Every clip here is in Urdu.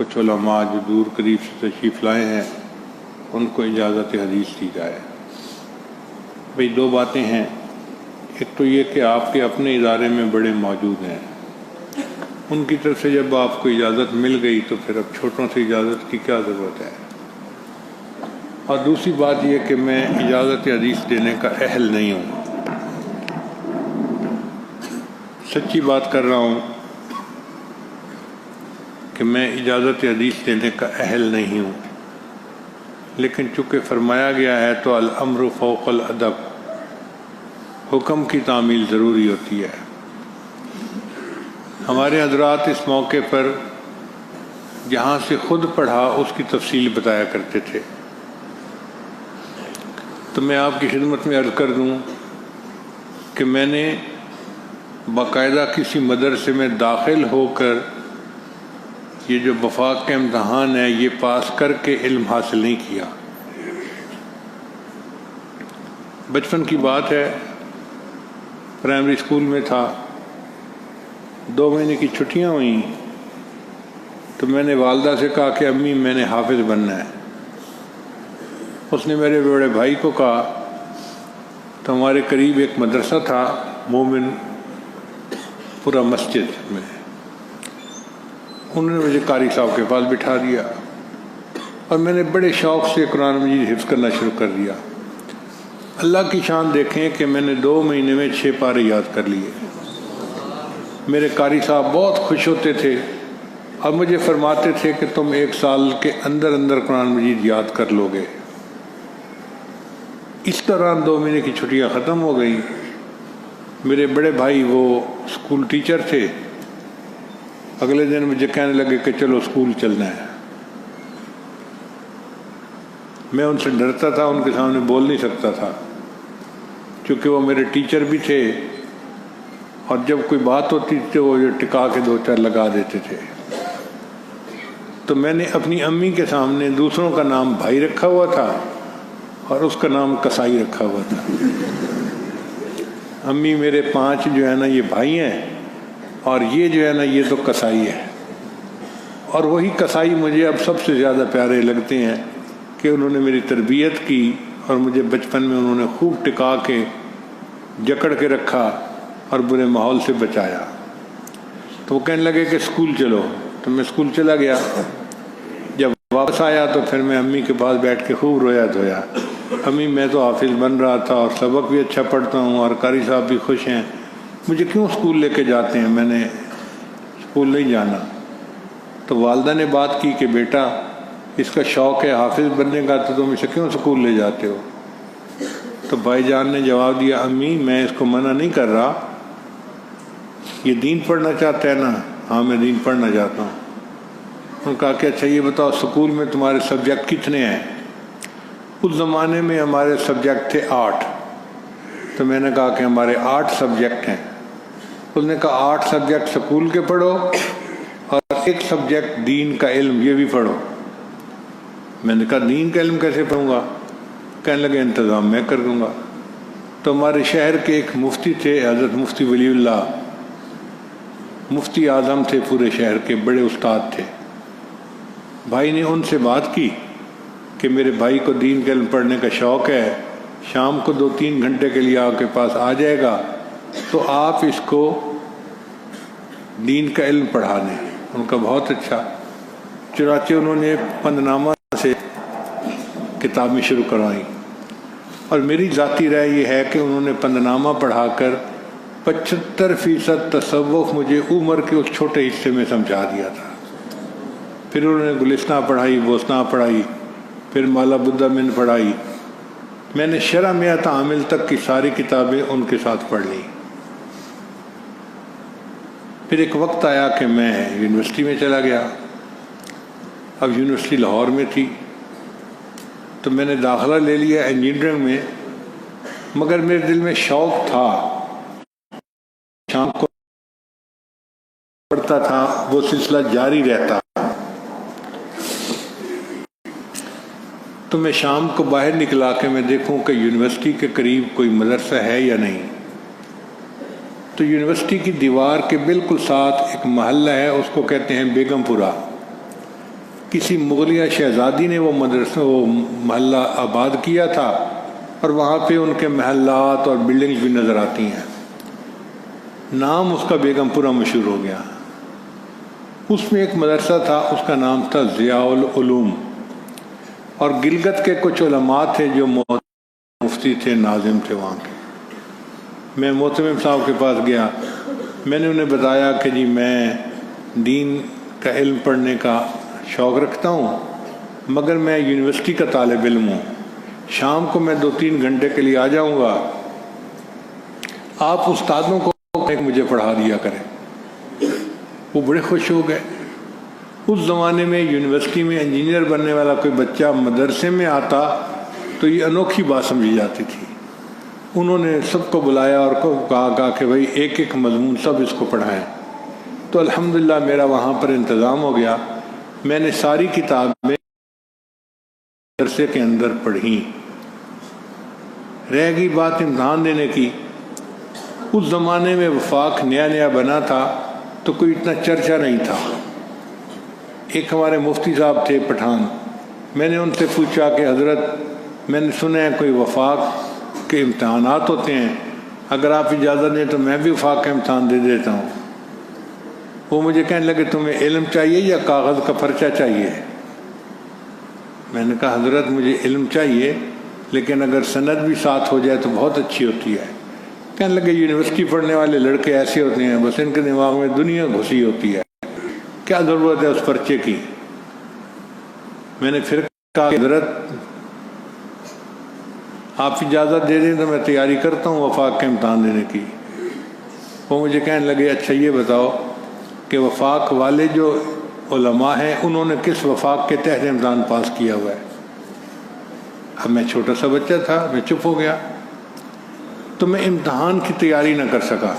کچھ علماء جو دور قریب سے تشریف لائے ہیں ان کو اجازت حدیث دی جائے۔ بھئی دو باتیں ہیں، ایک تو یہ کہ آپ کے اپنے ادارے میں بڑے موجود ہیں، ان کی طرف سے جب آپ کو اجازت مل گئی تو پھر اب چھوٹوں سے اجازت کی کیا ضرورت ہے، اور دوسری بات یہ کہ میں اجازت حدیث دینے کا اہل نہیں ہوں، سچی بات کر رہا ہوں کہ میں اجازت حدیث دینے کا اہل نہیں ہوں، لیکن چونکہ فرمایا گیا ہے تو الامر فوق الادب، حکم کی تعمیل ضروری ہوتی ہے۔ ہمارے حضرات اس موقع پر جہاں سے خود پڑھا اس کی تفصیل بتایا کرتے تھے، تو میں آپ کی خدمت میں عرض کر دوں کہ میں نے باقاعدہ کسی مدرسے میں داخل ہو کر یہ جو وفاق کا امتحان ہے یہ پاس کر کے علم حاصل نہیں کیا۔ بچپن کی بات ہے، پرائمری اسکول میں تھا، 2 مہینے کی چھٹیاں ہوئیں تو میں نے والدہ سے کہا کہ امی میں نے حافظ بننا ہے۔ اس نے میرے بڑے بھائی کو کہا، تو ہمارے قریب ایک مدرسہ تھا مومن پورا مسجد میں، انہوں نے مجھے قاری صاحب کے پاس بٹھا دیا اور میں نے بڑے شوق سے قرآن مجید حفظ کرنا شروع کر دیا۔ اللہ کی شان دیکھیں کہ میں نے 2 مہینے میں 6 پارے یاد کر لیے۔ میرے قاری صاحب بہت خوش ہوتے تھے اور مجھے فرماتے تھے کہ تم 1 سال کے اندر اندر قرآن مجید یاد کر لو گے۔ اس دوران 2 مہینے کی چھٹیاں ختم ہو گئیں۔ میرے بڑے بھائی وہ اسکول ٹیچر تھے، اگلے دن مجھے کہنے لگے کہ چلو اسکول چلنا ہے۔ میں ان سے ڈرتا تھا، ان کے سامنے بول نہیں سکتا تھا، چونکہ وہ میرے ٹیچر بھی تھے اور جب کوئی بات ہوتی تھی تو وہ جو ٹکا کے 2-4 لگا دیتے تھے۔ تو میں نے اپنی امی کے سامنے دوسروں کا نام بھائی رکھا ہوا تھا اور اس کا نام کسائی رکھا ہوا تھا۔ امی میرے 5 جو ہے نا یہ بھائی ہیں اور یہ جو ہے نا یہ تو کسائی ہے، اور وہی کسائی مجھے اب سب سے زیادہ پیارے لگتے ہیں کہ انہوں نے میری تربیت کی اور مجھے بچپن میں انہوں نے خوب ٹکا کے جکڑ کے رکھا اور برے ماحول سے بچایا۔ تو وہ کہنے لگے کہ اسکول چلو، تو میں اسکول چلا گیا۔ جب واپس آیا تو پھر میں امی کے پاس بیٹھ کے خوب رویا دھویا، امی میں تو حافظ بن رہا تھا اور سبق بھی اچھا پڑھتا ہوں اور قاری صاحب بھی خوش ہیں، مجھے کیوں اسکول لے کے جاتے ہیں، میں نے اسکول نہیں جانا۔ تو والدہ نے بات کی کہ بیٹا اس کا شوق ہے حافظ بننے کا تو تم اسے کیوں اسکول لے جاتے ہو؟ تو بھائی جان نے جواب دیا، امی میں اس کو منع نہیں کر رہا، یہ دین پڑھنا چاہتا ہے نا؟ ہاں میں دین پڑھنا چاہتا ہوں۔ انہوں نے کہا کہ اچھا یہ بتاؤ اسکول میں تمہارے سبجیکٹ کتنے ہیں؟ اس زمانے میں ہمارے سبجیکٹ تھے 8۔ تو میں نے کہا کہ ہمارے 8 سبجیکٹ ہیں۔ اس نے کہا 8 سبجیکٹ اسکول کے پڑھو اور 1 سبجیکٹ دین کا علم یہ بھی پڑھو۔ میں نے کہا دین کا علم کیسے پڑھوں گا؟ کہنے لگے انتظام میں کر دوں گا۔ تو ہمارے شہر کے ایک مفتی تھے، حضرت مفتی ولی اللہ، مفتی اعظم تھے پورے شہر کے، بڑے استاد تھے۔ بھائی نے ان سے بات کی کہ میرے بھائی کو دین کا علم پڑھنے کا شوق ہے، شام کو 2-3 گھنٹے کے لیے آپ کے پاس آ جائے گا تو آپ اس کو دین کا علم پڑھا دیں۔ ان کا بہت اچھا۔ چنانچہ انہوں نے پندنامہ سے کتابیں شروع کروائیں، اور میری ذاتی رائے یہ ہے کہ انہوں نے پندنامہ پڑھا کر 75% تصوف مجھے عمر کے اس چھوٹے حصے میں سمجھا دیا تھا۔ پھر انہوں نے گلستان پڑھائی، بوستان پڑھائی، پھر مالا بدھا من پڑھائی۔ میں نے شرح میات عامل تک کی ساری کتابیں ان کے ساتھ پڑھ لی۔ پھر ایک وقت آیا کہ میں یونیورسٹی میں چلا گیا۔ اب یونیورسٹی لاہور میں تھی تو میں نے داخلہ لے لیا انجینئرنگ میں، مگر میرے دل میں شوق تھا، شام کو پڑھتا تھا، وہ سلسلہ جاری رہتا۔ تو میں شام کو باہر نکلا کہ میں دیکھوں کہ یونیورسٹی کے قریب کوئی مدرسہ ہے یا نہیں۔ تو یونیورسٹی کی دیوار کے بالکل ساتھ ایک محلہ ہے، اس کو کہتے ہیں بیگم پورہ۔ کسی مغلیہ شہزادی نے وہ محلہ آباد کیا تھا، اور وہاں پہ ان کے محلات اور بلڈنگز بھی نظر آتی ہیں۔ نام اس کا بیگم پورہ مشہور ہو گیا۔ اس میں ایک مدرسہ تھا، اس کا نام تھا ضیاء العلوم، اور گلگت کے کچھ علماء تھے جو مفتی تھے، ناظم تھے وہاں کے۔ میں معتمم صاحب کے پاس گیا، میں نے انہیں بتایا کہ جی میں دین کا علم پڑھنے کا شوق رکھتا ہوں، مگر میں یونیورسٹی کا طالب علم ہوں، شام کو میں 2-3 گھنٹے کے لیے آ جاؤں گا، آپ استادوں کو مجھے پڑھا دیا کریں۔ وہ بڑے خوش ہو گئے۔ اس زمانے میں یونیورسٹی میں انجینئر بننے والا کوئی بچہ مدرسے میں آتا تو یہ انوکھی بات سمجھی جاتی تھی۔ انہوں نے سب کو بلایا اور کہا کہ بھائی ایک ایک مضمون سب اس کو پڑھائیں۔ تو الحمدللہ میرا وہاں پر انتظام ہو گیا، میں نے ساری کتابیں مدرسے کے اندر پڑھی۔ رہ گئی بات امتحان دینے کی، اس زمانے میں وفاق نیا نیا بنا تھا تو کوئی اتنا چرچا نہیں تھا۔ ایک ہمارے مفتی صاحب تھے پٹھان، میں نے ان سے پوچھا کہ حضرت میں نے سنا ہے کوئی وفاق کے امتحانات ہوتے ہیں، اگر آپ اجازت دیں تو میں بھی وفاق کا امتحان دے دیتا ہوں۔ وہ مجھے کہنے لگے تمہیں علم چاہیے یا کاغذ کا پرچہ چاہیے؟ میں نے کہا حضرت مجھے علم چاہیے، لیکن اگر سند بھی ساتھ ہو جائے تو بہت اچھی ہوتی ہے۔ کہنے لگے یونیورسٹی پڑھنے والے لڑکے ایسے ہوتے ہیں، بس ان کے دماغ میں دنیا گھسی ہوتی ہے، کیا ضرورت ہے اس پرچے کی؟ میں نے پھر کہا حضرت آپ اجازت دے دیں تو میں تیاری کرتا ہوں وفاق کے امتحان دینے کی۔ وہ مجھے کہنے لگے اچھا یہ بتاؤ کہ وفاق والے جو علماء ہیں انہوں نے کس وفاق کے تحت امتحان پاس کیا ہوا ہے؟ اب میں چھوٹا سا بچہ تھا، میں چپ ہو گیا، تو میں امتحان کی تیاری نہ کر سکا۔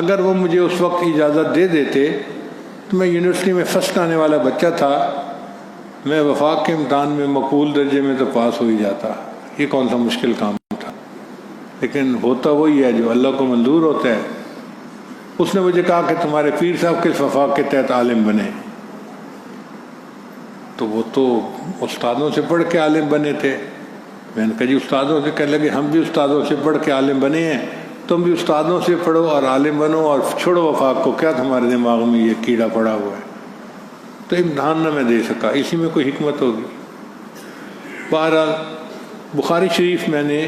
اگر وہ مجھے اس وقت اجازت دے دیتے تو میں یونیورسٹی میں فرسٹ آنے والا بچہ تھا، میں وفاق کے امتحان میں مقبول درجے میں تو پاس ہو ہی جاتا۔ یہ کون سا مشکل کام تھا؟ لیکن ہوتا وہی ہے جو اللہ کو منظور ہوتا ہے۔ اس نے مجھے کہا کہ تمہارے پیر صاحب کس وفاق کے تحت عالم بنے؟ تو وہ تو استادوں سے پڑھ کے عالم بنے تھے۔ میں نے کہا جی استادوں سے؟ کہنے لگے ہم بھی استادوں سے پڑھ کے عالم بنے ہیں، تم بھی استادوں سے پڑھو اور عالم بنو اور چھوڑو وفاق کو، کیا تمہارے دماغ میں یہ کیڑا پڑا ہوا ہے؟ تو امتحان نہ میں دے سکا، اسی میں کوئی حکمت ہوگی۔ بہرحال بخاری شریف میں نے،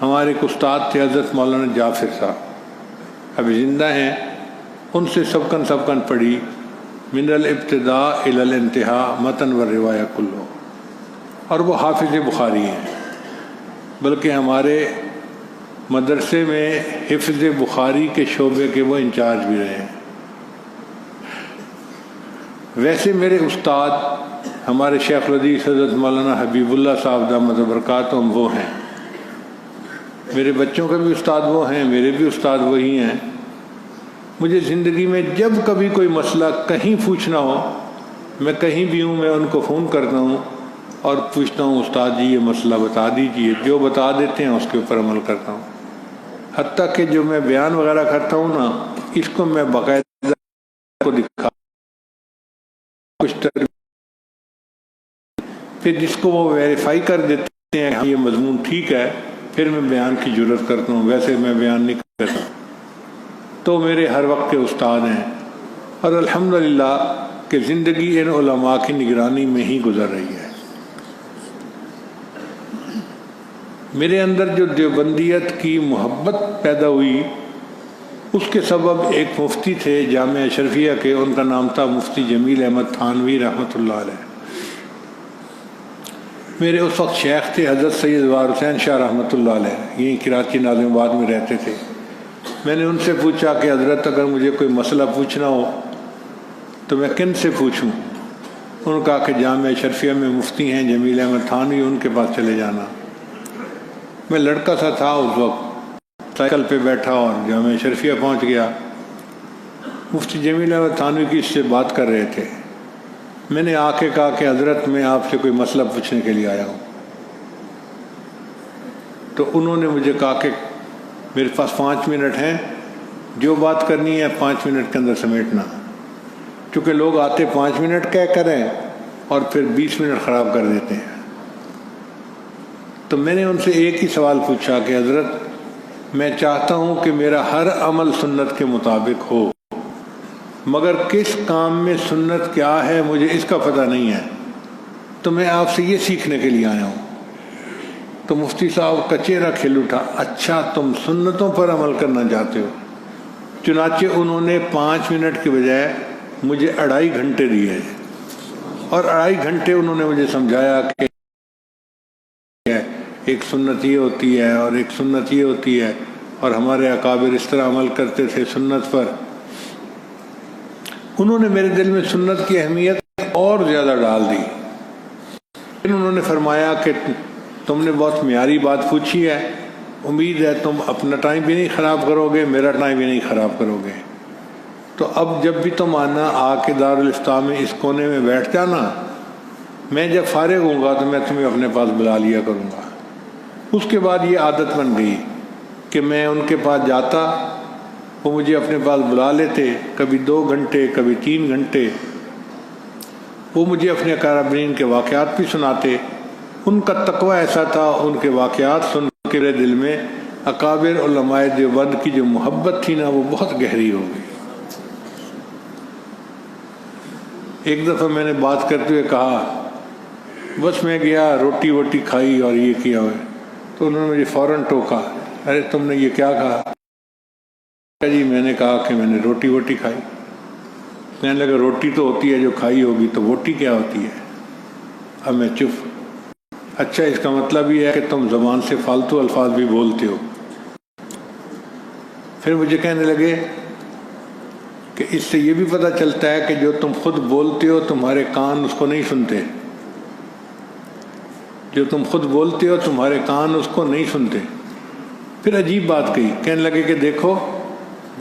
ہمارے ایک استاد تھے حضرت مولانا جعفر صاحب، ابھی زندہ ہیں، ان سے سبکن پڑھی، من الابتداء الی الانتہاء متن و روایہ کلو، اور وہ حافظ بخاری ہیں، بلکہ ہمارے مدرسے میں حفظ بخاری کے شعبے کے وہ انچارج بھی رہے ہیں۔ ویسے میرے استاد ہمارے شیخ الحدیث حضرت مولانا حبیب اللہ صاحب دامت برکاتہم وہ ہیں، میرے بچوں کے بھی استاد وہ ہیں، میرے بھی استاد وہی ہیں۔ مجھے زندگی میں جب کبھی کوئی مسئلہ کہیں پوچھنا ہو، میں کہیں بھی ہوں، میں ان کو فون کرتا ہوں اور پوچھتا ہوں استاد جی یہ مسئلہ بتا دیجئے، جو بتا دیتے ہیں اس کے اوپر عمل کرتا ہوں۔ حتیٰ کہ جو میں بیان وغیرہ کرتا ہوں نا، اس کو میں باقاعدہ کو دکھا کچھ پھر جس کو وہ ویریفائی کر دیتے ہیں یہ مضمون ٹھیک ہے، پھر میں بیان کی جرات کرتا ہوں، ویسے میں بیان نہیں کرتا۔ تو میرے ہر وقت کے استاد ہیں، اور الحمدللہ کہ زندگی ان علماء کی نگرانی میں ہی گزر رہی ہے۔ میرے اندر جو دیوبندیت کی محبت پیدا ہوئی، اس کے سبب ایک مفتی تھے جامعہ اشرفیہ کے، ان کا نام تھا مفتی جمیل احمد تھانوی رحمۃ اللہ علیہ۔ میرے اس وقت شیخ تھے حضرت سید وار حسین شاہ رحمۃ اللہ علیہ، یہیں کراچی ناظم آباد میں رہتے تھے۔ میں نے ان سے پوچھا کہ حضرت اگر مجھے کوئی مسئلہ پوچھنا ہو تو میں کن سے پوچھوں؟ انہوں نے کہا کہ جامعہ اشرفیہ میں مفتی ہیں جمیل احمد تھانوی، ان کے پاس چلے جانا۔ میں لڑکا سا تھا اس وقت، سائیکل پہ بیٹھا اور جامعہ اشرفیہ پہنچ گیا۔ مفتی جمیل احمد تھانوی کی اس سے بات کر رہے تھے۔ میں نے آ کے کہا کہ حضرت میں آپ سے کوئی مسئلہ پوچھنے کے لیے آیا ہوں۔ تو انہوں نے مجھے کہا کہ میرے پاس 5 منٹ ہیں، جو بات کرنی ہے 5 منٹ کے اندر سمیٹنا۔ چونکہ لوگ آتے 5 منٹ کہہ کریں اور پھر 20 منٹ خراب کر دیتے ہیں. تو میں نے ان سے ایک ہی سوال پوچھا کہ حضرت میں چاہتا ہوں کہ میرا ہر عمل سنت کے مطابق ہو، مگر کس کام میں سنت کیا ہے مجھے اس کا پتہ نہیں ہے، تو میں آپ سے یہ سیکھنے کے لیے آیا ہوں. تو مفتی صاحب کا چہرہ کھل اٹھا، اچھا تم سنتوں پر عمل کرنا چاہتے ہو. چنانچہ انہوں نے 5 منٹ کے بجائے مجھے 2.5 گھنٹے دیے، اور 2.5 گھنٹے انہوں نے مجھے سمجھایا کہ ایک سنت یہ ہوتی ہے اور ایک سنت یہ ہوتی ہے، اور ہمارے اکابر اس طرح عمل کرتے تھے سنت پر. انہوں نے میرے دل میں سنت کی اہمیت اور زیادہ ڈال دی. پھر انہوں نے فرمایا کہ تم نے بہت معیاری بات پوچھی ہے، امید ہے تم اپنا ٹائم بھی نہیں خراب کرو گے، میرا ٹائم بھی نہیں خراب کرو گے. تو اب جب بھی تم آنا آ کے دارالافتاء میں اس کونے میں بیٹھ جانا، میں جب فارغ ہوں گا تو میں تمہیں اپنے پاس بلا لیا کروں گا. اس کے بعد یہ عادت بن گئی کہ میں ان کے پاس جاتا، وہ مجھے اپنے پاس بلا لیتے، کبھی 2 گھنٹے کبھی 3 گھنٹے. وہ مجھے اپنے اکابرین کے واقعات بھی سناتے. ان کا تقوی ایسا تھا، ان کے واقعات سن کے میرے دل میں اکابر علماء دیوبند کی جو محبت تھی نا وہ بہت گہری ہو گئی. ایک دفعہ میں نے بات کرتے ہوئے کہا، بس میں گیا روٹی ووٹی کھائی اور یہ کیا ہوئے. تو انہوں نے مجھے فوراً ٹوکا، ارے تم نے یہ کیا کہا؟ جی میں نے کہا کہ میں نے روٹی ووٹی کھائی. کہنے لگا روٹی تو ہوتی ہے جو کھائی ہوگی، تو ووٹی کیا ہوتی ہے؟ اب میں چپ. اچھا اس کا مطلب یہ ہے کہ تم زبان سے فالتو الفاظ بھی بولتے ہو. پھر مجھے کہنے لگے کہ اس سے یہ بھی پتہ چلتا ہے کہ جو تم خود بولتے ہو تمہارے کان اس کو نہیں سنتے. جو تم خود بولتے ہو تمہارے کان اس کو نہیں سنتے. پھر عجیب بات کہی، کہنے لگے کہ دیکھو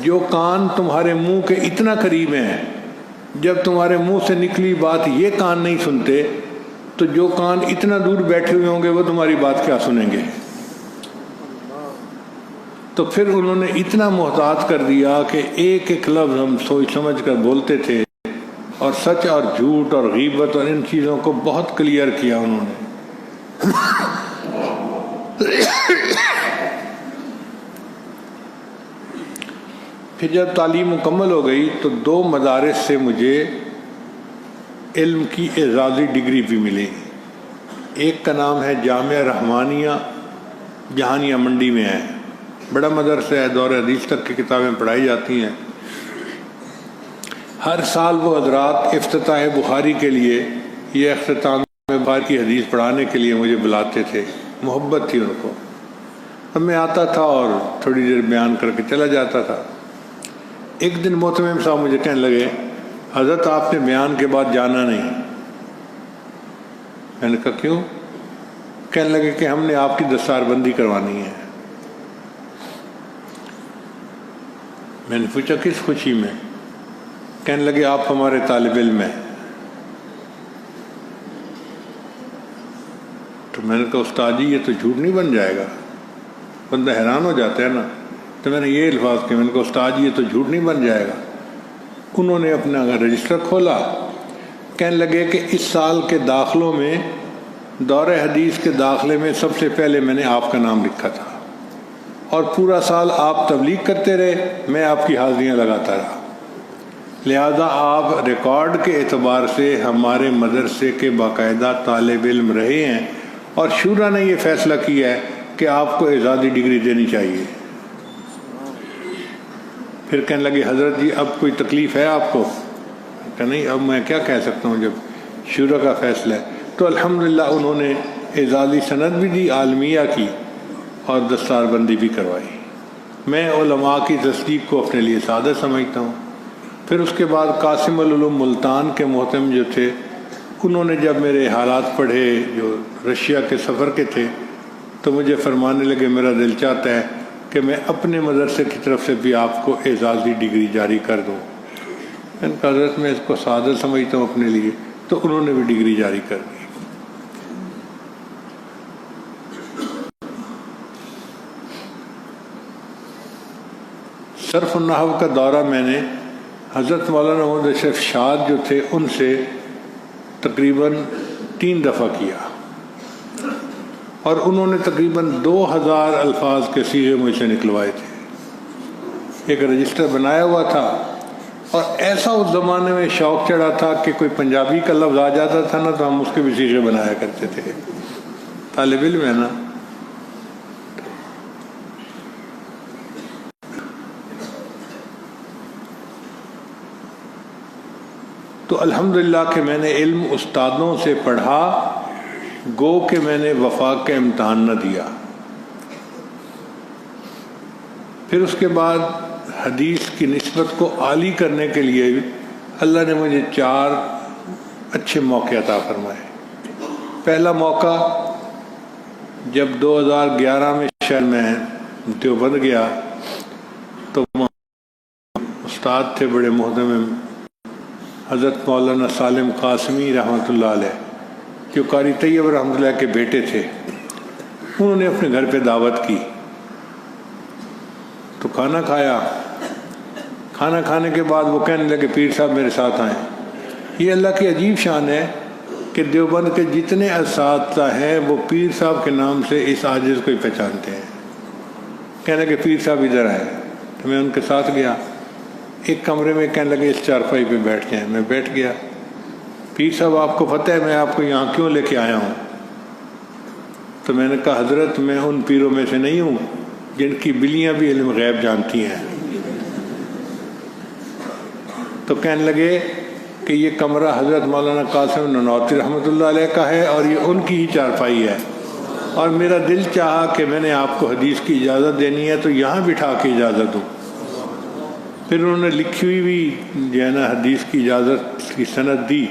جو کان تمہارے منہ کے اتنا قریب ہیں، جب تمہارے منہ سے نکلی بات یہ کان نہیں سنتے، تو جو کان اتنا دور بیٹھے ہوئے ہوں گے وہ تمہاری بات کیا سنیں گے؟ تو پھر انہوں نے اتنا محتاط کر دیا کہ ایک ایک لفظ ہم سوچ سمجھ کر بولتے تھے، اور سچ اور جھوٹ اور غیبت اور ان چیزوں کو بہت کلیئر کیا انہوں نے. پھر جب تعلیم مکمل ہو گئی تو 2 مدارس سے مجھے علم کی اعزازی ڈگری بھی ملی. ایک کا نام ہے جامعہ رحمانیہ، جہانیہ منڈی میں ہے، بڑا مدرسہ ہے، دور حدیث تک کی کتابیں پڑھائی جاتی ہیں. ہر سال وہ حضرات افتتاح بخاری کے لیے یہ اختتام بخاری کی حدیث پڑھانے کے لیے مجھے بلاتے تھے. محبت تھی ان کو. اب میں آتا تھا اور تھوڑی دیر بیان کر کے چلا جاتا تھا. ایک دن محتمم صاحب مجھے کہنے لگے، حضرت آپ نے بیان کے بعد جانا نہیں. میں نے کہا کیوں؟ کہنے لگے کہ ہم نے آپ کی دستار بندی کروانی ہے. میں نے پوچھا کس خوشی میں؟ کہنے لگے آپ ہمارے طالب علم ہیں. تو میں نے کہا استاد جی یہ تو جھوٹ نہیں بن جائے گا؟ بندہ حیران ہو جاتا ہے نا. تو میں نے یہ الفاظ کہے، میں نے کہا استاد جی یہ تو جھوٹ نہیں بن جائے گا. انہوں نے اپنا رجسٹر کھولا، کہنے لگے کہ اس سال کے داخلوں میں، دور حدیث کے داخلے میں سب سے پہلے میں نے آپ کا نام لکھا تھا، اور پورا سال آپ تبلیغ کرتے رہے، میں آپ کی حاضریاں لگاتا رہا، لہذا آپ ریکارڈ کے اعتبار سے ہمارے مدرسے کے باقاعدہ طالب علم رہے ہیں، اور شورا نے یہ فیصلہ کیا ہے کہ آپ کو اعزازی ڈگری دینی چاہیے. پھر کہنے لگے حضرت جی اب کوئی تکلیف ہے آپ کو؟ کہ نہیں، اب میں کیا کہہ سکتا ہوں جب شورا کا فیصلہ ہے. تو الحمدللہ انہوں نے اعزازی سند بھی دی، عالمیہ کی، اور دستار بندی بھی کروائی. میں علماء کی تصدیق کو اپنے لیے سعادت سمجھتا ہوں. پھر اس کے بعد قاسم العلوم ملتان کے محتم جو تھے، انہوں نے جب میرے حالات پڑھے جو رشیا کے سفر کے تھے، تو مجھے فرمانے لگے میرا دل چاہتا ہے کہ میں اپنے مدرسے کی طرف سے بھی آپ کو اعزازی ڈگری جاری کر دوں. میں نے کہا حضرت میں اس کو سعادت سمجھتا ہوں اپنے لیے. تو انہوں نے بھی ڈگری جاری کر دی. صرف النحو کا دورہ میں نے حضرت مولانا محمد اشرف شاد جو تھے ان سے تقریباً 3 دفعہ کیا، اور انہوں نے تقریباً 2000 الفاظ کے صیغے مجھ سے نکلوائے تھے۔ ایک رجسٹر بنایا ہوا تھا، اور ایسا اس زمانے میں شوق چڑھا تھا کہ کوئی پنجابی کا لفظ آ جاتا تھا نا تو ہم اس کے بھی صیغے بنایا کرتے تھے، طالب علم ہے نا۔ تو الحمدللہ کہ میں نے علم استادوں سے پڑھا، گو کہ میں نے وفاق کا امتحان نہ دیا۔ پھر اس کے بعد حدیث کی نسبت کو عالی کرنے کے لیے اللہ نے مجھے 4 اچھے موقع عطا فرمائے۔ پہلا موقع جب 2011 میں شہر میں دیوبند گیا تو استاد تھے بڑے محترم حضرت مولانا سالم قاسمی رحمۃ اللہ علیہ، جو قاری طیب رحمۃ اللہ کے بیٹے تھے۔ انہوں نے اپنے گھر پہ دعوت کی تو کھانا کھایا۔ کھانا کھانے کے بعد وہ کہنے لگے پیر صاحب میرے ساتھ آئیں۔ یہ اللہ کی عجیب شان ہے کہ دیوبند کے جتنے اساتذہ ہیں وہ پیر صاحب کے نام سے اس عاجز کو ہی پہچانتے ہیں۔ کہنے لگے پیر صاحب ادھر آئے، تو میں ان کے ساتھ گیا۔ ایک کمرے میں کہنے لگے اس چارپائی پہ بیٹھ جائیں، میں بیٹھ گیا۔ پیر صاحب آپ کو پتہ ہے میں آپ کو یہاں کیوں لے کے آیا ہوں؟ تو میں نے کہا حضرت میں ان پیروں میں سے نہیں ہوں جن کی بلیاں بھی علم غیب جانتی ہیں۔ تو کہنے لگے کہ یہ کمرہ حضرت مولانا قاسم نانوتوی رحمۃ اللہ علیہ کا ہے اور یہ ان کی ہی چارپائی ہے، اور میرا دل چاہا کہ میں نے آپ کو حدیث کی اجازت دینی ہے تو یہاں بٹھا کے اجازت دوں۔ پھر انہوں نے لکھی ہوئی بھی جو ہے نا حدیث کی اجازت کی سند دی،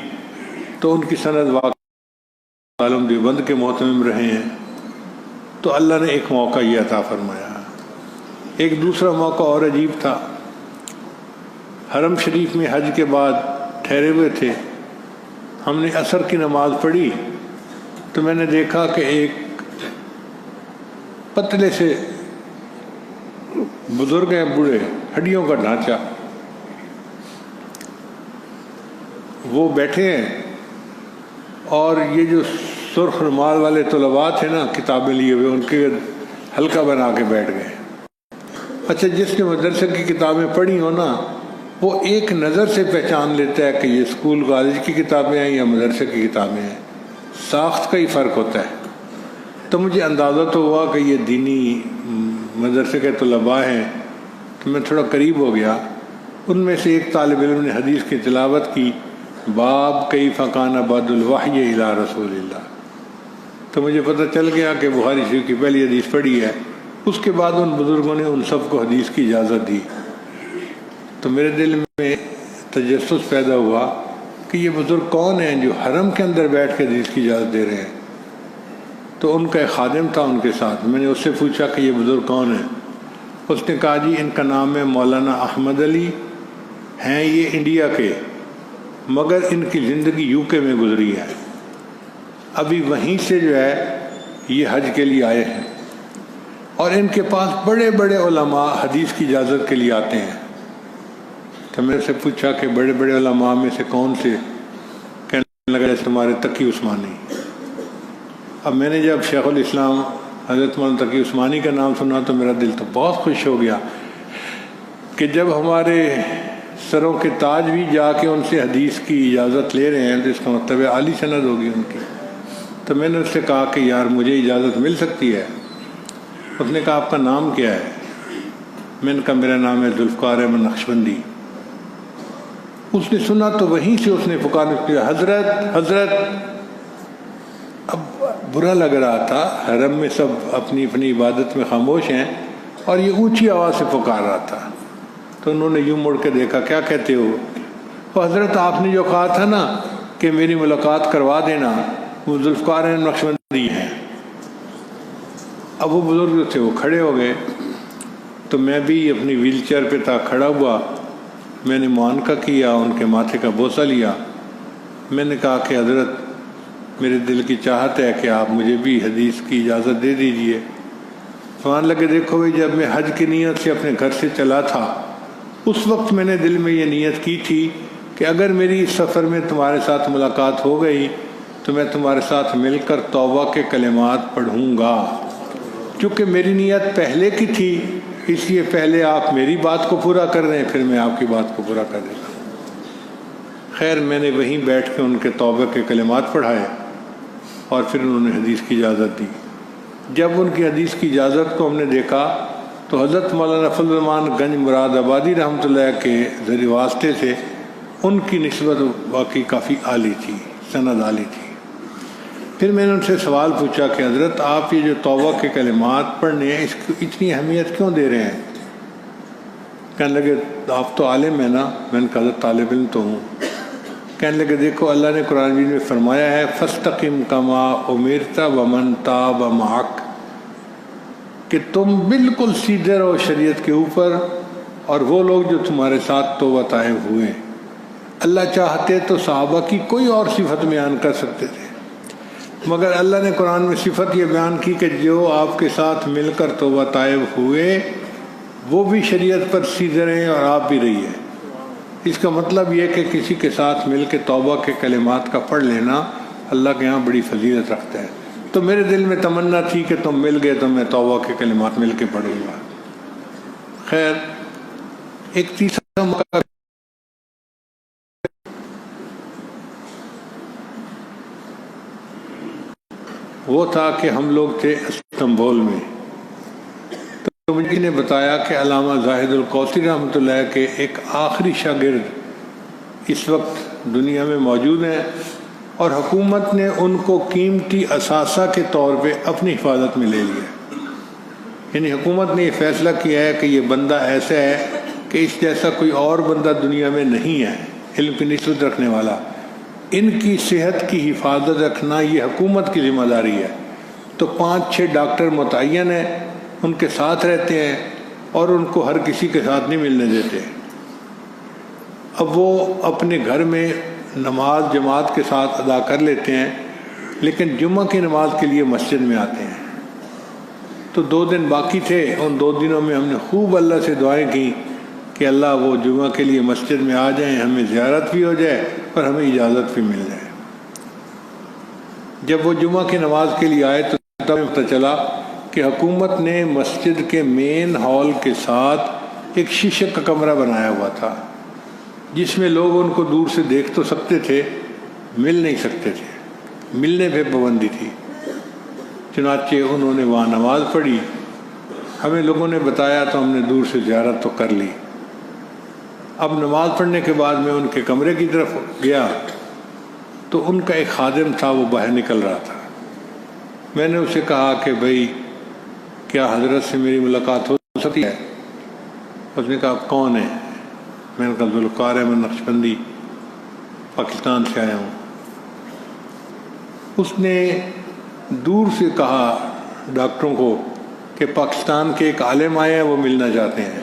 تو ان کی سند واقع عالم دیوبند کے محتمم رہے ہیں۔ تو اللہ نے ایک موقع یہ عطا فرمایا۔ ایک دوسرا موقع اور عجیب تھا۔ حرم شریف میں حج کے بعد ٹھہرے ہوئے تھے، ہم نے عصر کی نماز پڑھی تو میں نے دیکھا کہ ایک پتلے سے بزرگ ہیں، بوڑھے، ہڈیوں کا ڈھانچہ، وہ بیٹھے ہیں، اور یہ جو سرخ رومال والے طلباء تھے نا کتابیں لیے ہوئے، ان کے حلقہ بنا کے بیٹھ گئے۔ اچھا، جس نے مدرسے کی کتابیں پڑھی ہو نا وہ ایک نظر سے پہچان لیتا ہے کہ یہ اسکول کالج کی کتابیں ہیں یا مدرسے کی کتابیں ہیں، ساخت کا ہی فرق ہوتا ہے۔ تو مجھے اندازہ تو ہوا کہ یہ دینی مدرسے کے طلباء ہیں، تو میں تھوڑا قریب ہو گیا۔ ان میں سے ایک طالب علم نے حدیث کی تلاوت کی، باب کیف کان بعد الوحی الی رسول اللہ۔ تو مجھے پتہ چل گیا کہ بخاری شریف کی پہلی حدیث پڑھی ہے۔ اس کے بعد ان بزرگوں نے ان سب کو حدیث کی اجازت دی۔ تو میرے دل میں تجسس پیدا ہوا کہ یہ بزرگ کون ہیں جو حرم کے اندر بیٹھ کے حدیث کی اجازت دے رہے ہیں؟ تو ان کا ایک خادم تھا ان کے ساتھ، میں نے اس سے پوچھا کہ یہ بزرگ کون ہیں؟ اس نے کہا جی ان کا نام ہے مولانا احمد علی، ہیں یہ انڈیا کے، مگر ان کی زندگی یو کے میں گزری ہے، ابھی وہیں سے جو ہے یہ حج کے لیے آئے ہیں، اور ان کے پاس بڑے بڑے علماء حدیث کی اجازت کے لیے آتے ہیں۔ تو میں نے سے پوچھا کہ بڑے بڑے علماء میں سے کون سے؟ کہنے لگا جیسے تمہارے تقی عثمانی۔ اب میں نے جب شیخ الاسلام حضرت مولانا تقی عثمانی کا نام سنا تو میرا دل تو بہت خوش ہو گیا کہ جب ہمارے سروں کے تاج بھی جا کے ان سے حدیث کی اجازت لے رہے ہیں تو اس کا مطلب عالی سند ہوگی ان کی۔ تو میں نے اس سے کہا کہ یار مجھے اجازت مل سکتی ہے؟ اس نے کہا آپ کا نام کیا ہے؟ میں نے کہا میرا نام ہے ذوالفقار احمد نقشبندی۔ اس نے سنا تو وہیں سے اس نے پکارنے کیا حضرت حضرت۔ اب برا لگ رہا تھا، حرم میں سب اپنی اپنی عبادت میں خاموش ہیں اور یہ اونچی آواز سے پکار رہا تھا۔ تو انہوں نے یوں مڑ کے دیکھا، کیا کہتے ہو؟ وہ حضرت آپ نے جو کہا تھا نا کہ میری ملاقات کروا دینا، وہ ذوالفقار احمد نقشبندی ہیں۔ اب وہ بزرگ جو تھے وہ کھڑے ہو گئے، تو میں بھی اپنی ویل چیئر پہ تھا کھڑا ہوا، میں نے معانقہ کیا، ان کے ماتھے کا بوسہ لیا۔ میں نے کہا کہ حضرت میرے دل کی چاہت ہے کہ آپ مجھے بھی حدیث کی اجازت دے دیجئے۔ فرمان لگے دیکھو بھائی، جب میں حج کی نیت سے اپنے گھر سے چلا تھا اس وقت میں نے دل میں یہ نیت کی تھی کہ اگر میری اس سفر میں تمہارے ساتھ ملاقات ہو گئی تو میں تمہارے ساتھ مل کر توبہ کے کلمات پڑھوں گا۔ چونکہ میری نیت پہلے کی تھی اس لیے پہلے آپ میری بات کو پورا کر دیں، پھر میں آپ کی بات کو پورا کر دیتا ہوں۔ خیر میں نے وہیں بیٹھ کے ان کے توبہ کے کلمات پڑھائے اور پھر انہوں نے حدیث کی اجازت دی۔ جب ان کی حدیث کی اجازت کو ہم نے دیکھا تو حضرت مولانا فضل الرحمان گنج مراد آبادی رحمۃ اللہ کے ذریعے واسطے سے ان کی نسبت واقعی کافی عالی تھی، سند عالی تھی۔ پھر میں نے ان سے سوال پوچھا کہ حضرت آپ یہ جو توبہ کے کلمات پڑھنے ہیں اس کو اتنی اہمیت کیوں دے رہے ہیں؟ کہنے لگے آپ تو عالم ہیں نا۔ میں نے کہا حضرت طالب علم تو ہوں۔ کہنے لگے دیکھو اللہ نے قرآن مجید میں فرمایا ہے فاستقم کما امرت ومن تاب معک، کہ تم بالکل سیدھے رہو شریعت کے اوپر اور وہ لوگ جو تمہارے ساتھ توبہ طائب ہوئے۔ اللہ چاہتے تو صحابہ کی کوئی اور صفت بیان کر سکتے تھے، مگر اللہ نے قرآن میں صفت یہ بیان کی کہ جو آپ کے ساتھ مل کر توبہ طائب ہوئے وہ بھی شریعت پر سیدھے رہیں اور آپ بھی رہیے۔ اس کا مطلب یہ کہ کسی کے ساتھ مل کے توبہ کے کلمات کا پڑھ لینا اللہ کے ہاں بڑی فضیلت رکھتا ہے۔ تو میرے دل میں تمنا تھی کہ تم مل گئے تو میں توبہ کے کلمات مل کے پڑھوں گا۔ خیر ایک تیسرا موقع وہ تھا کہ ہم لوگ تھے استنبول میں، تو مجھے نے بتایا کہ علامہ زاہد القوسی رحمۃ اللہ کے ایک آخری شاگرد اس وقت دنیا میں موجود ہیں اور حکومت نے ان کو قیمتی اثاثہ کے طور پہ اپنی حفاظت میں لے لیا۔ یعنی حکومت نے یہ فیصلہ کیا ہے کہ یہ بندہ ایسا ہے کہ اس جیسا کوئی اور بندہ دنیا میں نہیں ہے علم کی نسبت رکھنے والا، ان کی صحت کی حفاظت رکھنا یہ حکومت کی ذمہ داری ہے۔ تو 5-6 ڈاکٹر متعین ہیں، ان کے ساتھ رہتے ہیں اور ان کو ہر کسی کے ساتھ نہیں ملنے دیتے۔ اب وہ اپنے گھر میں نماز جماعت کے ساتھ ادا کر لیتے ہیں، لیکن جمعہ کی نماز کے لیے مسجد میں آتے ہیں۔ تو 2 دن باقی تھے، ان 2 دنوں میں ہم نے خوب اللہ سے دعائیں کی کہ اللہ وہ جمعہ کے لیے مسجد میں آ جائیں، ہمیں زیارت بھی ہو جائے اور ہمیں اجازت بھی مل جائے۔ جب وہ جمعہ کی نماز کے لیے آئے تو تب پتہ چلا کہ حکومت نے مسجد کے مین ہال کے ساتھ ایک شیشے کا کمرہ بنایا ہوا تھا جس میں لوگ ان کو دور سے دیکھ تو سکتے تھے، مل نہیں سکتے تھے، ملنے پہ پابندی تھی۔ چنانچہ انہوں نے وہاں نماز پڑھی، ہمیں لوگوں نے بتایا تو ہم نے دور سے زیارت تو کر لی۔ اب نماز پڑھنے کے بعد میں ان کے کمرے کی طرف گیا تو ان کا ایک خادم تھا، وہ باہر نکل رہا تھا۔ میں نے اسے کہا کہ بھائی کیا حضرت سے میری ملاقات ہو سکتی ہے؟ اس نے کہا آپ کون ہیں؟ میں نے کہا ذوالفقار احمد نقشبندی، پاکستان سے آیا ہوں۔ اس نے دور سے کہا ڈاکٹروں کو کہ پاکستان کے ایک عالم آئے ہیں، وہ ملنا چاہتے ہیں۔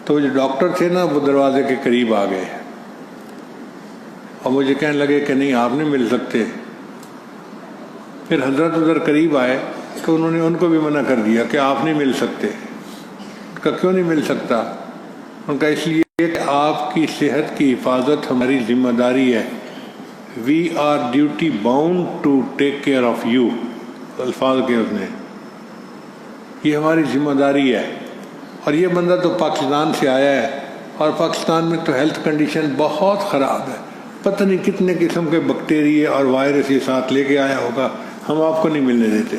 تو جو ڈاکٹر تھے نا وہ دروازے کے قریب آ گئے اور مجھے کہنے لگے کہ نہیں آپ نہیں مل سکتے۔ پھر حضرت ادھر قریب آئے تو انہوں نے ان کو بھی منع کر دیا کہ آپ نہیں مل سکتے۔ ان کا کیوں نہیں مل سکتا؟ ان کا اس لیے کہ آپ کی صحت کی حفاظت ہماری ذمہ داری ہے۔ We are duty bound to take care of you, الفاظ کے اس نے، یہ ہماری ذمہ داری ہے۔ اور یہ بندہ تو پاکستان سے آیا ہے اور پاکستان میں تو ہیلتھ کنڈیشن بہت خراب ہے، پتہ نہیں کتنے قسم کے بیکٹیریا اور وائرس یہ ساتھ لے کے آیا ہوگا، ہم آپ کو نہیں ملنے دیتے۔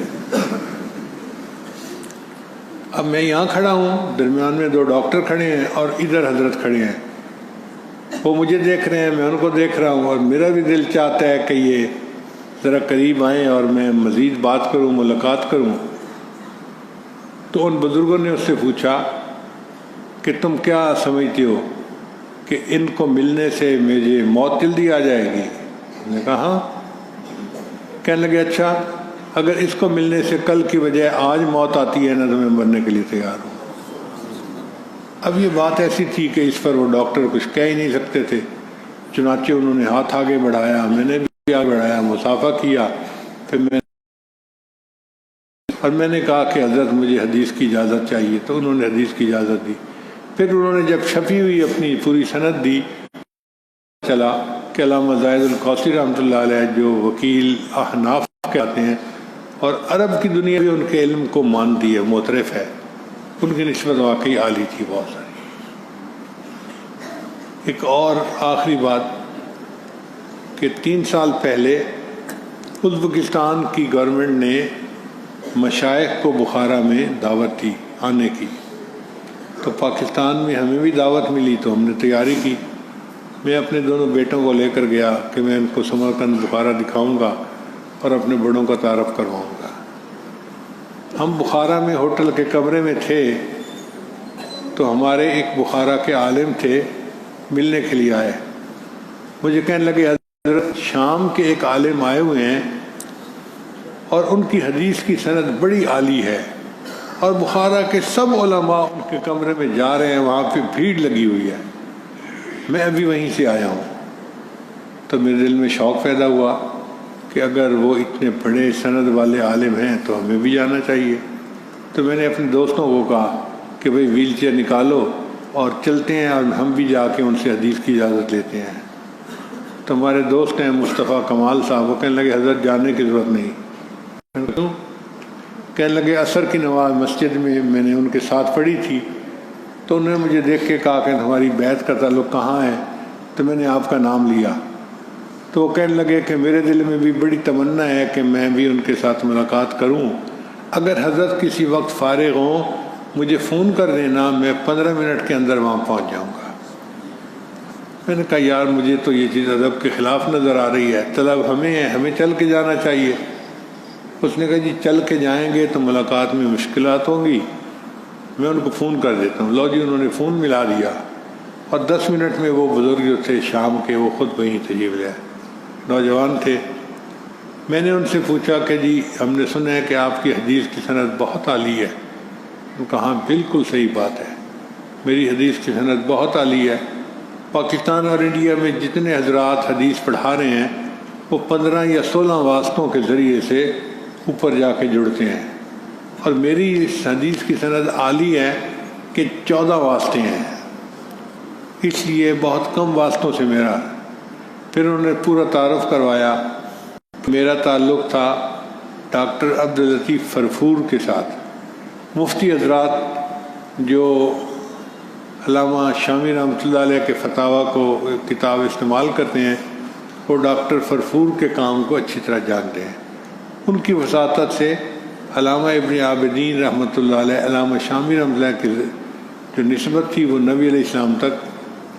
اب میں یہاں کھڑا ہوں، درمیان میں 2 ڈاکٹر کھڑے ہیں اور ادھر حضرت کھڑے ہیں، وہ مجھے دیکھ رہے ہیں، میں ان کو دیکھ رہا ہوں، اور میرا بھی دل چاہتا ہے کہ یہ ذرا قریب آئیں اور میں مزید بات کروں، ملاقات کروں۔ تو ان بزرگوں نے اس سے پوچھا کہ تم کیا سمجھتے ہو کہ ان کو ملنے سے مجھے موت جلدی آ جائے گی؟ میں نے کہا ہاں۔ کہنے لگے اچھا اگر اس کو ملنے سے کل کی بجائے آج موت آتی ہے نا تو میں مرنے کے لیے تیار ہوں۔ اب یہ بات ایسی تھی کہ اس پر وہ ڈاکٹر کچھ کہہ ہی نہیں سکتے تھے، چنانچہ انہوں نے ہاتھ آگے بڑھایا، میں نے بھی آگے بڑھایا، مصافحہ کیا، پھر میں نے کہا کہ حضرت مجھے حدیث کی اجازت چاہیے، تو انہوں نے حدیث کی اجازت دی۔ پھر انہوں نے جب چھپی ہوئی اپنی پوری سند دی، چلا کہ علامہ زاہد القوسی رحمۃ اللہ علیہ جو وکیل احناف کہتے ہیں اور عرب کی دنیا بھی ان کے علم کو مانتی ہے، معترف ہے، ان کی نسبت واقعی عالی تھی بہت ساری۔ ایک اور آخری بات کہ 3 سال پہلے ازبکستان کی گورنمنٹ نے مشائخ کو بخارا میں دعوت دی آنے کی، تو پاکستان میں ہمیں بھی دعوت ملی تو ہم نے تیاری کی۔ میں اپنے دونوں بیٹوں کو لے کر گیا کہ میں ان کو سمرقند بخارا دکھاؤں گا اور اپنے بڑوں کا تعارف کرواؤں گا۔ ہم بخارا میں ہوٹل کے کمرے میں تھے تو ہمارے ایک بخارا کے عالم تھے، ملنے کے لیے آئے، مجھے کہنے لگے حضرت شام کے ایک عالم آئے ہوئے ہیں اور ان کی حدیث کی سند بڑی عالی ہے اور بخارا کے سب علماء ان کے کمرے میں جا رہے ہیں، وہاں پہ بھیڑ لگی ہوئی ہے، میں ابھی وہیں سے آیا ہوں۔ تو میرے دل میں شوق پیدا ہوا کہ اگر وہ اتنے بڑے سند والے عالم ہیں تو ہمیں بھی جانا چاہیے۔ تو میں نے اپنے دوستوں کو کہا کہ بھئی ویل چیئر نکالو اور چلتے ہیں اور ہم بھی جا کے ان سے حدیث کی اجازت لیتے ہیں۔ تو ہمارے دوست ہیں مصطفیٰ کمال صاحب، وہ کہنے لگے حضرت جانے کی ضرورت نہیں۔ کیوں؟ کہنے لگے عصر کی نماز مسجد میں نے ان کے ساتھ پڑھی تھی، تو انہوں نے مجھے دیکھ کے کہا کہ ہماری بیعت کا تعلق کہاں ہے، تو میں نے آپ کا نام لیا۔ تو وہ کہنے لگے کہ میرے دل میں بھی بڑی تمنا ہے کہ میں بھی ان کے ساتھ ملاقات کروں، اگر حضرت کسی وقت فارغ ہوں مجھے فون کر دینا، میں 15 منٹ کے اندر وہاں پہنچ جاؤں گا۔ میں نے کہا یار مجھے تو یہ چیز ادب کے خلاف نظر آ رہی ہے، طلب ہمیں ہے، ہمیں چل کے جانا چاہیے۔ اس نے کہا جی چل کے جائیں گے تو ملاقات میں مشکلات ہوں گی، میں ان کو فون کر دیتا ہوں۔ لو جی انہوں نے فون ملا دیا اور 10 منٹ میں وہ بزرگ جو تھے شام کے وہ خود وہیں تشریف لے آئے، نوجوان تھے۔ میں نے ان سے پوچھا کہ جی ہم نے سنا ہے کہ آپ کی حدیث کی سند بہت عالی ہے۔ ان کا ہاں بالکل صحیح بات ہے، میری حدیث کی سند بہت عالی ہے۔ پاکستان اور انڈیا میں جتنے حضرات حدیث پڑھا رہے ہیں وہ 15 یا 16 واسطوں کے ذریعے سے اوپر جا کے جڑتے ہیں، اور میری اس حدیث کی سند عالی ہے کہ 14 واسطے ہیں، اس لیے بہت کم واسطوں سے میرا۔ پھر انہوں نے پورا تعارف کروایا۔ میرا تعلق تھا ڈاکٹر عبداللطیف فرفور کے ساتھ۔ مفتی حضرات جو علامہ شامی رحمۃ اللہ علیہ کے فتاویٰ کو کتاب استعمال کرتے ہیں وہ ڈاکٹر فرفور کے کام کو اچھی طرح جانتے ہیں۔ ان کی وساطت سے علامہ ابن عابدین رحمۃ اللہ علیہ، علامہ شامی رحمۃ اللہ کی جو نسبت تھی وہ نبی علیہ السلام تک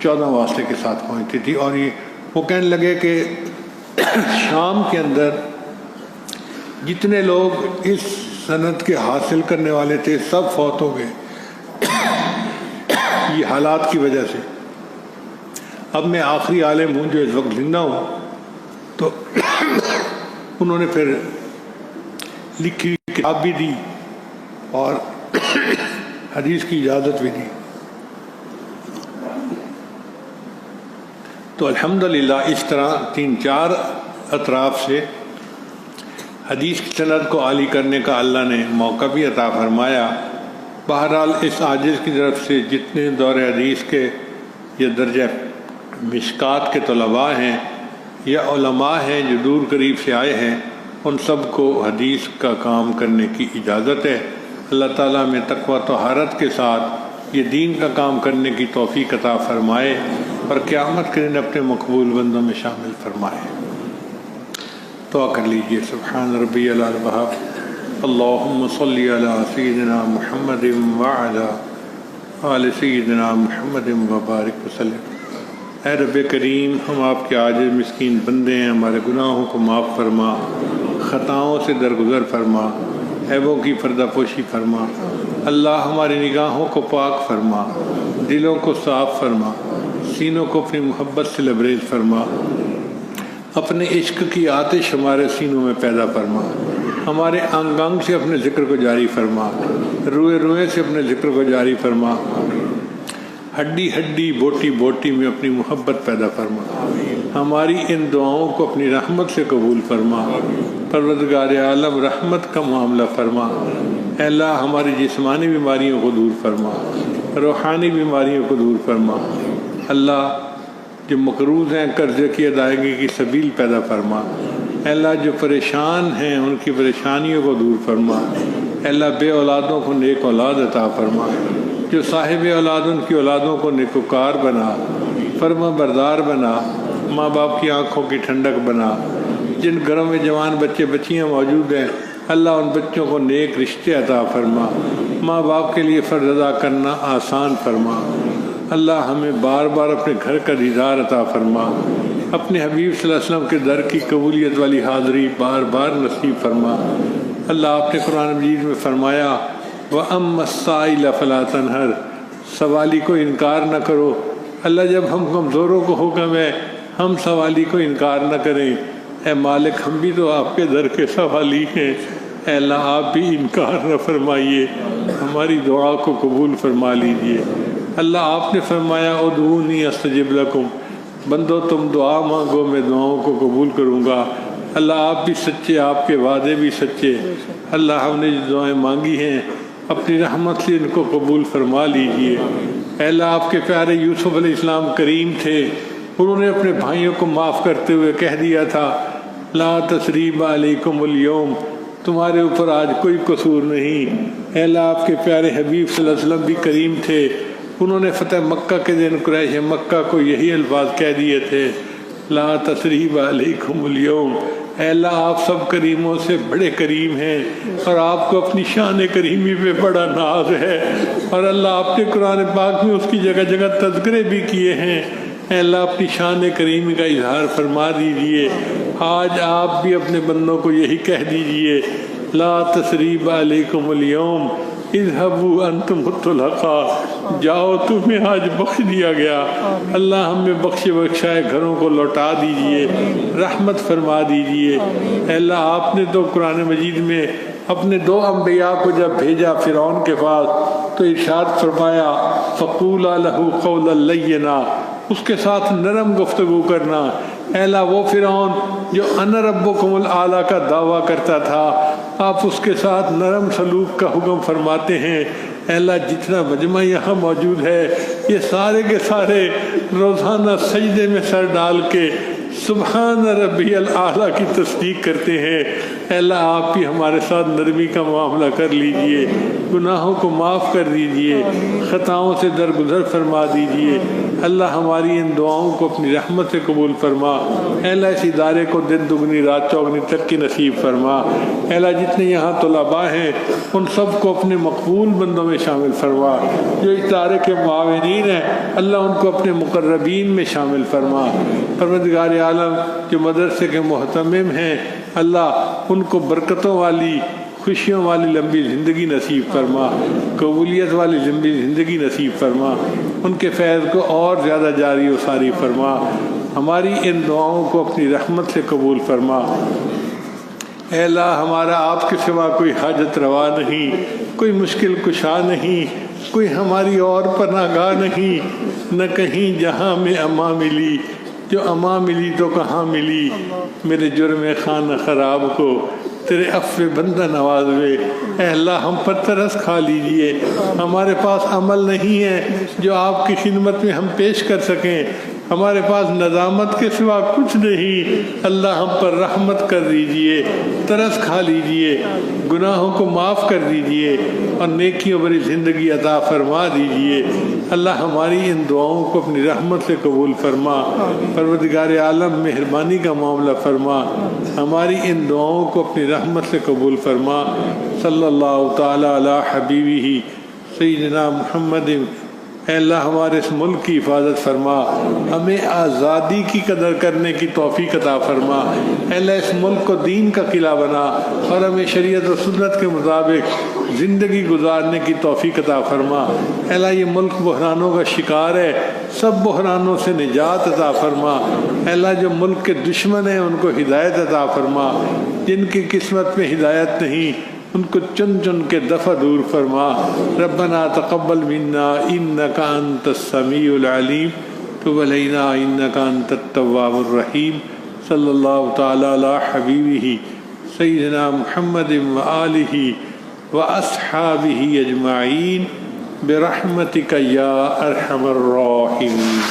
14 واسطے کے ساتھ پہنچتی تھی۔ اور وہ کہنے لگے کہ شام کے اندر جتنے لوگ اس سند کے حاصل کرنے والے تھے سب فوت ہو گئے یہ حالات کی وجہ سے۔ اب میں آخری عالم ہوں جو اس وقت زندہ ہوں، تو انہوں نے پھر لکھی کتاب بھی دی اور حدیث کی اجازت بھی دی۔ تو الحمدللہ اس طرح 3-4 اطراف سے حدیث کی سند کو عالی کرنے کا اللہ نے موقع بھی عطا فرمایا۔ بہرحال اس عاجز کی طرف سے جتنے دور حدیث کے یا درجہ مشکات کے طلباء ہیں یا علماء ہیں جو دور قریب سے آئے ہیں، ان سب کو حدیث کا کام کرنے کی اجازت ہے۔ اللہ تعالیٰ میں تقوی طہارت کے ساتھ یہ دین کا کام کرنے کی توفیق عطا فرمائے اور قیامت کے دن اپنے مقبول بندوں میں شامل فرمائے۔ دعا کر لیجئے۔ سبحان ربی العظیم، اللہم صلی علی سیدنا محمد وعلی آل سیدنا محمد وبارک وسلم۔ اے رب کریم، ہم آپ کے عاجز مسکین بندے ہیں، ہمارے گناہوں کو معاف فرما، خطاؤں سے درگزر فرما، عیبوں کی پردہ پوشی فرما۔ اللہ ہماری نگاہوں کو پاک فرما، دلوں کو صاف فرما، سینوں کو اپنی محبت سے لبریز فرما، اپنے عشق کی آتش ہمارے سینوں میں پیدا فرما، ہمارے انگ انگ سے اپنے ذکر کو جاری فرما، روئے روئے سے اپنے ذکر کو جاری فرما، ہڈی ہڈی بوٹی بوٹی میں اپنی محبت پیدا فرما، ہماری ان دعاؤں کو اپنی رحمت سے قبول فرما۔ پروردگار عالم رحمت کا معاملہ فرما۔ اے اللہ ہماری جسمانی بیماریوں کو دور فرما، روحانی بیماریوں کو دور فرما۔ اللہ جو مقروض ہیں قرضے کی ادائیگی کی سبیل پیدا فرما۔ اللہ جو پریشان ہیں ان کی پریشانیوں کو دور فرما۔ اللہ بے اولادوں کو نیک اولاد عطا فرما۔ جو صاحب اولاد ان کی اولادوں کو نیکوکار بنا، فرما بردار بنا، ماں باپ کی آنکھوں کی ٹھنڈک بنا۔ جن گھروں میں جوان بچے بچیاں موجود ہیں اللہ ان بچوں کو نیک رشتے عطا فرما۔ ماں باپ کے لیے فرض ادا کرنا آسان فرما۔ اللہ ہمیں بار بار اپنے گھر کا دیدار عطا فرما۔ اپنے حبیب صلی اللہ علیہ وسلم کے در کی قبولیت والی حاضری بار بار نصیب فرما۔ اللہ آپ نے قرآن مجید میں فرمایا وَأَمَّا السَّائِلَ فَلَا تَنْهَرْ، سوالی کو انکار نہ کرو۔ اللہ جب ہم کمزوروں کو حکم ہے ہم سوالی کو انکار نہ کریں۔ اے مالک ہم بھی تو آپ کے در کے سوالی ہیں، اے اللہ آپ بھی انکار نہ فرمائیے، ہماری دعا کو قبول فرما لیجئے۔ اللہ آپ نے فرمایا ادعونی استجب لکم، بندو تم دعا مانگو میں دعاؤں کو قبول کروں گا۔ اللہ آپ بھی سچے، آپ کے وعدے بھی سچے۔ اللہ ہم نے جو دعائیں مانگی ہیں اپنی رحمت سے ان کو قبول فرما لیجئے۔ اے اللہ آپ کے پیارے یوسف علیہ السلام کریم تھے، انہوں نے اپنے بھائیوں کو معاف کرتے ہوئے کہہ دیا تھا لا تثریب علیکم اليوم، تمہارے اوپر آج کوئی قصور نہیں۔ اے اللہ آپ کے پیارے حبیب صلی اللہ علیہ وسلم بھی کریم تھے، انہوں نے فتح مکہ کے دن قریش مکہ کو یہی الفاظ کہہ دیے تھے لا تثریب علیکم اليوم۔ اے اللہ آپ سب کریموں سے بڑے کریم ہیں اور آپ کو اپنی شان کریمی پہ بڑا ناز ہے، اور اللہ آپ نے قرآن پاک میں اس کی جگہ جگہ تذکرے بھی کیے ہیں۔ اے اللہ اپنی شان کریمی کا اظہار فرما دیجئے۔ آج آپ بھی اپنے بندوں کو یہی کہہ دیجئے لا تثریب علیکم اليوم اذهبوا انتم الطلقاء، جاؤ تمہیں آج بخش دیا گیا۔ اللہ ہمیں بخشائے گھروں کو لوٹا دیجئے، رحمت فرما دیجئے۔ اے اللہ آپ نے تو قرآن مجید میں اپنے 2 انبیاء کو جب بھیجا فرعون کے پاس تو ارشاد فرمایا فَقُولَا لَهُ قَوْلًا لَيِّنًا، اس کے ساتھ نرم گفتگو کرنا۔ اے اللہ وہ فرعون جو انا ربکم الاعلیٰ کا دعویٰ کرتا تھا آپ اس کے ساتھ نرم سلوک کا حکم فرماتے ہیں۔ اے اللہ جتنا مجمع یہاں موجود ہے یہ سارے کے سارے روزانہ سجدے میں سر ڈال کے سبحان ربی الاعلیٰ کی تصدیق کرتے ہیں۔ اے اللہ آپ بھی ہمارے ساتھ نرمی کا معاملہ کر لیجئے، گناہوں کو معاف کر دیجئے، خطاؤں سے درگزر فرما دیجئے۔ اللہ ہماری ان دعاؤں کو اپنی رحمت سے قبول فرما۔ اے اللہ اس ادارے کو دن دگنی رات چوگنی ترقی نصیب فرما۔ اے اللہ جتنے یہاں طلباء ہیں ان سب کو اپنے مقبول بندوں میں شامل فرما۔ جو ادارے کے معاونین ہیں اللہ ان کو اپنے مقربین میں شامل فرما۔ پروردگار عالم جو مدرسے کے محتمم ہیں اللہ ان کو برکتوں والی خوشیوں والی لمبی زندگی نصیب فرما، قبولیت والی لمبی زندگی نصیب فرما، ان کے فیض کو اور زیادہ جاری و ساری فرما۔ ہماری ان دعاؤں کو اپنی رحمت سے قبول فرما۔ اے اللہ ہمارا آپ کے سوا کوئی حاجت روا نہیں، کوئی مشکل کشا نہیں، کوئی ہماری اور پناہ گاہ نہیں، نہ کہیں جہاں میں اما ملی، جو اما ملی تو کہاں ملی۔ میرے جرم خانہ خراب کو تیرے عفو بندہ نوازوے۔ اے اللہ ہم پر ترس کھا لیجئے، ہمارے پاس عمل نہیں ہے جو آپ کی خدمت میں ہم پیش کر سکیں، ہمارے پاس ندامت کے سوا کچھ نہیں۔ اللہ ہم پر رحمت کر دیجئے، ترس کھا لیجئے، گناہوں کو معاف کر دیجئے اور نیکیوں بھری زندگی عطا فرما دیجئے۔ اللہ ہماری ان دعاؤں کو اپنی رحمت سے قبول فرما۔ پروردگار عالم مہربانی کا معاملہ فرما، ہماری ان دعاؤں کو اپنی رحمت سے قبول فرما۔ صلی اللہ تعالی علی حبیبہ سیدنا محمد۔ اے اللہ ہمارے اس ملک کی حفاظت فرما، ہمیں آزادی کی قدر کرنے کی توفیق عطا فرما۔ اے اللہ اس ملک کو دین کا قلعہ بنا اور ہمیں شریعت و سنت کے مطابق زندگی گزارنے کی توفیق عطا فرما۔ اے اللہ یہ ملک بحرانوں کا شکار ہے، سب بحرانوں سے نجات عطا فرما۔ اے اللہ جو ملک کے دشمن ہیں ان کو ہدایت عطا فرما، جن کی قسمت میں ہدایت نہیں ان کو چن چن کے دفع دور فرما۔ ربنا تقبل منا انک انت السمیع العلیم تب علینا انک انت التواب الرحیم۔ صلی اللہ تعالی علی حبیبہ سیدنا محمد وآلہ واصحابہ اجمعین۔ برحمتک یا ارحم الراحمین۔